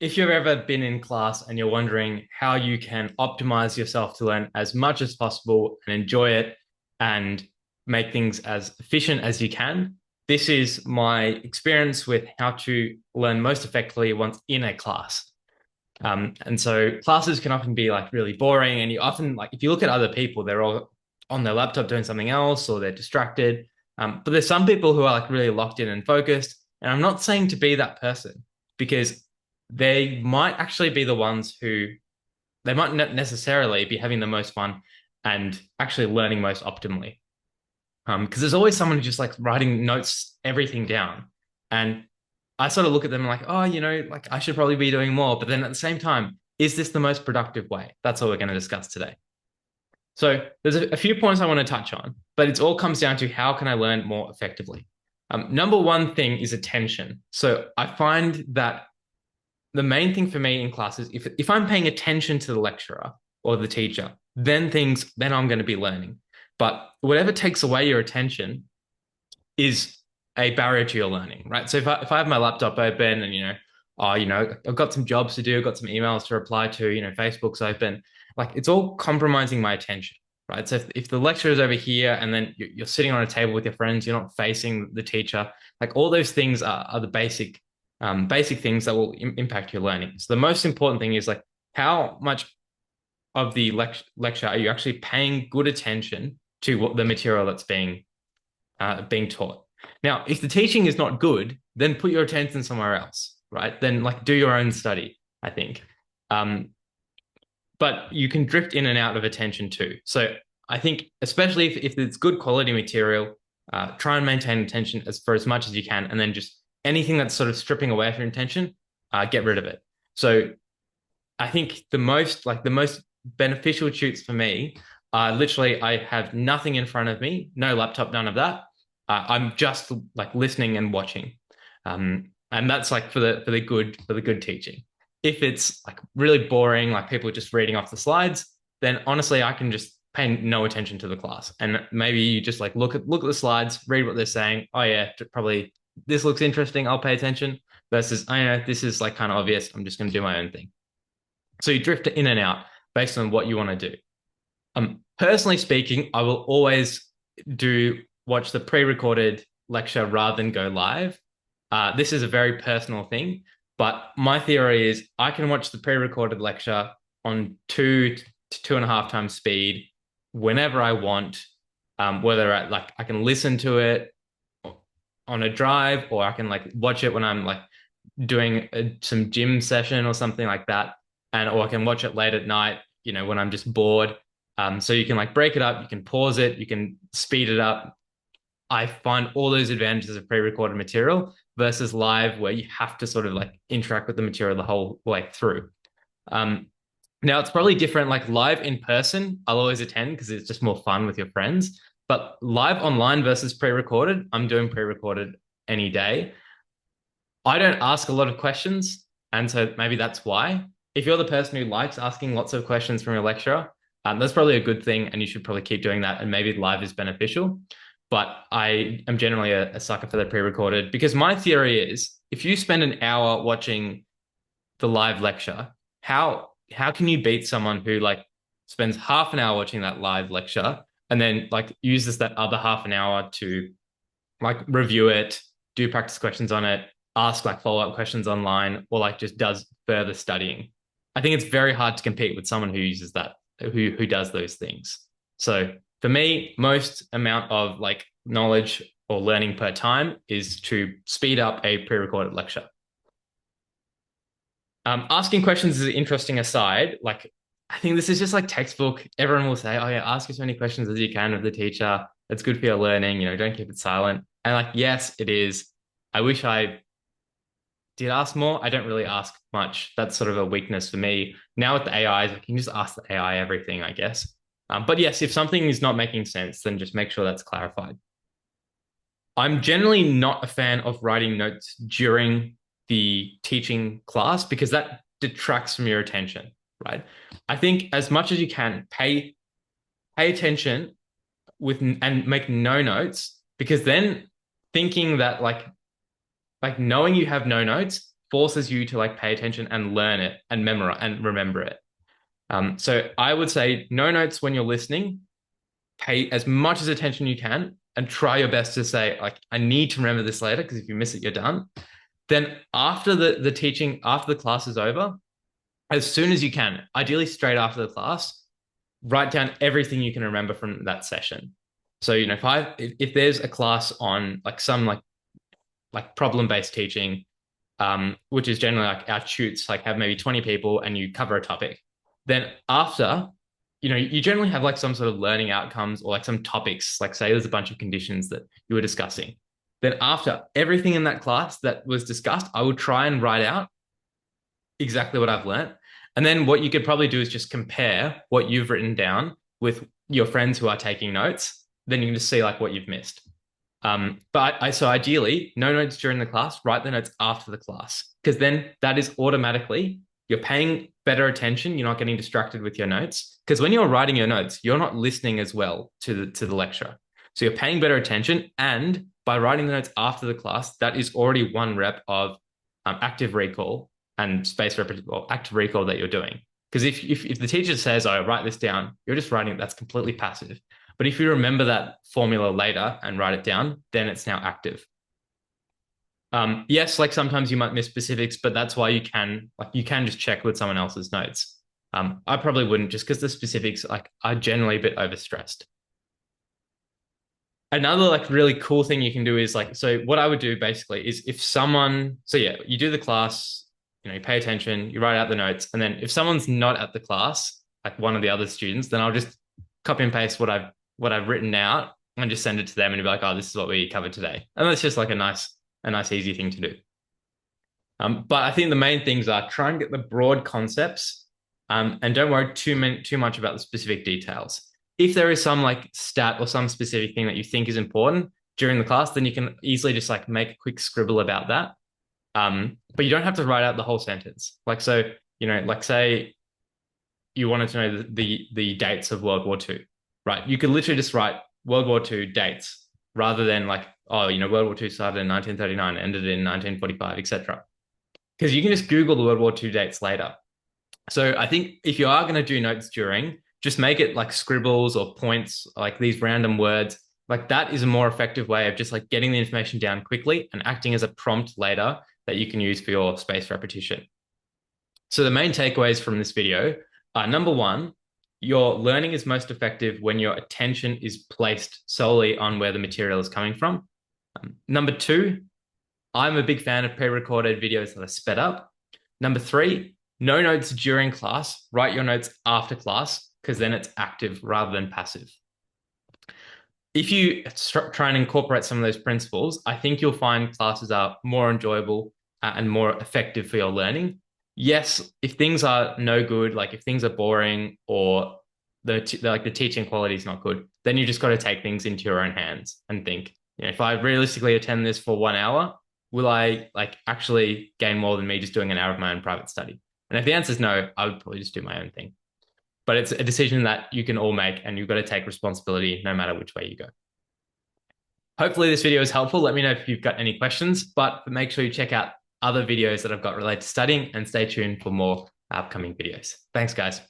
if you've ever been in class and you're wondering how you can optimize yourself to learn as much as possible and enjoy it and make things as efficient as you can, this is my experience with how to learn most effectively once in a class. And so classes can often be like really boring, and you often like if you look at other people, they're all on their laptop doing something else or they're distracted. But there's some people who are like really locked in and focused. And I'm not saying to be that person because they might actually be the ones who they might not necessarily be having the most fun and actually learning most optimally. Because there's always someone who's just like writing notes, everything down. And I sort of look at them like, oh, like I should probably be doing more. But then at the same time, is this the most productive way? That's what we're going to discuss today. So there's a few points I want to touch on, but it all comes down to how can I learn more effectively? Number one thing is attention. So I find that the main thing for me in classes, if I'm paying attention to the lecturer or the teacher, then I'm going to be learning. But whatever takes away your attention is a barrier to your learning, right? So if I have my laptop open and I've got some jobs to do, I've got some emails to reply to, Facebook's open, like it's all compromising my attention, right? So if the lecturer is over here and then you're sitting on a table with your friends, you're not facing the teacher, like all those things are the basic things that will impact your learning. So the most important thing is like how much of the lecture are you actually paying good attention to what the material that's being taught. Now, if the teaching is not good, then put your attention somewhere else, right? Then like do your own study, I think. But you can drift in and out of attention too. So I think especially if it's good quality material, try and maintain attention for as much as you can, and then just anything that's sort of stripping away from your attention, get rid of it. So I think the most beneficial tutes for me are literally I have nothing in front of me, no laptop, none of that. I'm just like listening and watching, and that's like for the good teaching. If it's like really boring, like people just reading off the slides, then honestly, I can just pay no attention to the class, and maybe you just like look at the slides, read what they're saying. Oh yeah, probably this looks interesting. I'll pay attention. Versus, I know this is like kind of obvious. I'm just going to do my own thing. So you drift in and out based on what you want to do. Personally speaking, I will always do watch the pre-recorded lecture rather than go live. This is a very personal thing, but my theory is I can watch the pre-recorded lecture on 2 to 2.5 times speed whenever I want. Whether I can listen to it on a drive, or I can like watch it when I'm like doing some gym session or something like that, or I can watch it late at night, when I'm just bored. So you can like break it up, you can pause it, you can speed it up. I find all those advantages of pre-recorded material versus live, where you have to sort of like interact with the material the whole way through. Um, Now it's probably different. Like live in person, I'll always attend because it's just more fun with your friends. But live online versus pre-recorded, I'm doing pre-recorded any day. I don't ask a lot of questions, and so maybe that's why. If you're the person who likes asking lots of questions from your lecturer, that's probably a good thing, and you should probably keep doing that. And maybe live is beneficial. But I am generally a sucker for the pre-recorded because my theory is if you spend an hour watching the live lecture, how can you beat someone who like spends half an hour watching that live lecture and then like uses that other half an hour to like review it, do practice questions on it, ask like follow-up questions online, or like just does further studying? I think it's very hard to compete with someone who uses that, who does those things. So for me, most amount of like knowledge or learning per time is to speed up a pre-recorded lecture. Asking questions is an interesting aside. Like, I think this is just like textbook. Everyone will say, "Oh yeah, ask as many questions as you can of the teacher. It's good for your learning. Don't keep it silent." And like, yes, it is. I wish I did ask more. I don't really ask much. That's sort of a weakness for me. Now with the AIs, I can just ask the AI everything, I guess. But yes, if something is not making sense, then just make sure that's clarified. I'm generally not a fan of writing notes during the teaching class because that detracts from your attention, right? I think as much as you can, pay attention with and make no notes, because then thinking that like knowing you have no notes forces you to like pay attention and learn it and memorize and remember it. So I would say no notes when you're listening. Pay as much as attention you can and try your best to say, like, I need to remember this later because if you miss it, you're done. Then after the teaching, after the class is over, as soon as you can, ideally straight after the class, write down everything you can remember from that session. So, you know, if there's a class on like some like problem-based teaching, which is generally like our tutes, like have maybe 20 people and you cover a topic, then after, you know, you generally have like some sort of learning outcomes or like some topics, like say there's a bunch of conditions that you were discussing. Then after everything in that class that was discussed, I would try and write out exactly what I've learned. And then what you could probably do is just compare what you've written down with your friends who are taking notes. Then you can just see like what you've missed. So ideally, no notes during the class, write the notes after the class, because then that is automatically, you're paying better attention. You're not getting distracted with your notes. Because when you're writing your notes, you're not listening as well to the lecture. So you're paying better attention. And by writing the notes after the class, that is already one rep of active recall and spaced repetition, or active recall that you're doing. Because if the teacher says, "Oh, write this down," you're just writing it. That's completely passive. But if you remember that formula later and write it down, then it's now active. Yes, like sometimes you might miss specifics, but that's why you can just check with someone else's notes. I probably wouldn't, just because the specifics like are generally a bit overstressed. Another like really cool thing you can do is like, so what I would do basically is you do the class, you know, you pay attention, you write out the notes, and then if someone's not at the class, like one of the other students, then I'll just copy and paste what I've written out and just send it to them and be like, oh, this is what we covered today. And that's just like a nice easy thing to do. But I think the main things are try and get the broad concepts, and don't worry too much about the specific details. If there is some like stat or some specific thing that you think is important during the class, then you can easily just like make a quick scribble about that. But you don't have to write out the whole sentence. Like, so, you know, like say you wanted to know the dates of World War II, right? You could literally just write World War II dates rather than like, oh, you know, World War II started in 1939, ended in 1945, etc. Because you can just Google the World War II dates later. So I think if you are going to do notes during, just make it like scribbles or points, like these random words. Like that is a more effective way of just like getting the information down quickly and acting as a prompt later that you can use for your spaced repetition. So the main takeaways from this video are: number one, your learning is most effective when your attention is placed solely on where the material is coming from. Number two, I'm a big fan of pre-recorded videos that are sped up. Number three, no notes during class, write your notes after class, because then it's active rather than passive. If you try and incorporate some of those principles, I think you'll find classes are more enjoyable and more effective for your learning. Yes, if things are no good, like if things are boring or the teaching quality is not good, then you just got to take things into your own hands and think, you know, if I realistically attend this for 1 hour, will I like actually gain more than me just doing an hour of my own private study? And if the answer is no, I would probably just do my own thing. But it's a decision that you can all make, and you've got to take responsibility no matter which way you go. Hopefully this video is helpful. Let me know if you've got any questions, but make sure you check out other videos that I've got related to studying, and stay tuned for more upcoming videos. Thanks, guys.